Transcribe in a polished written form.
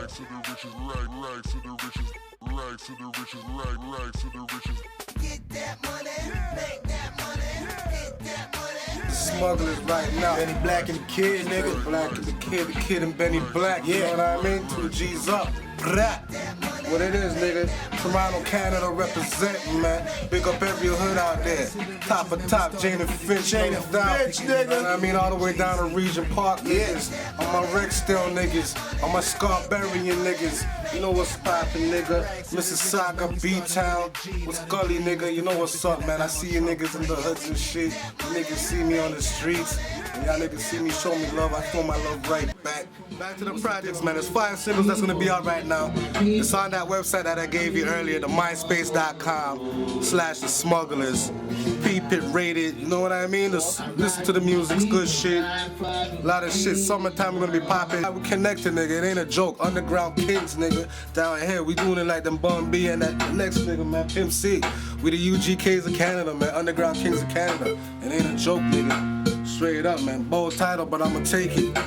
Rags to the riches, rags to the riches, rags to the riches, rags to the riches. Get that money, make that money, get that money. Smugglers right now. Benny Black and the Kid, nigga. Black and the kid and Benny Black. You know what I mean? 2 G's up. Brat. What it is, nigga. Toronto, Canada representing, man. Big up every hood out there. Top of top, Jane and Finch. Jane and Finch, nigga. You know what I mean? All the way down to Regent Park, niggas. On my Rexdale, niggas. On my Scarbarian, niggas. You know what's poppin', nigga. Mississauga, B-Town. What's gully, nigga? You know what's up, man. I see you niggas in the hoods and shit. You niggas see me on the streets. And y'all niggas see me, show me love. I throw my love right back. Back to the projects, man. There's 5 singles that's gonna be out right now. It's on that website that I gave you earlier, the myspace.com/the smugglers. Peep it, rated, you know what I mean? Listen to the music, it's good shit. A lot of shit. Summertime we're gonna be popping. We connected, nigga. It ain't a joke. Underground Kings, nigga. Down here, we doing it like them Bun B and that next nigga, man. Pimp C. We the UGKs of Canada, man. Underground Kings of Canada. It ain't a joke, nigga. Straight up, man. Bold title, but I'ma take it.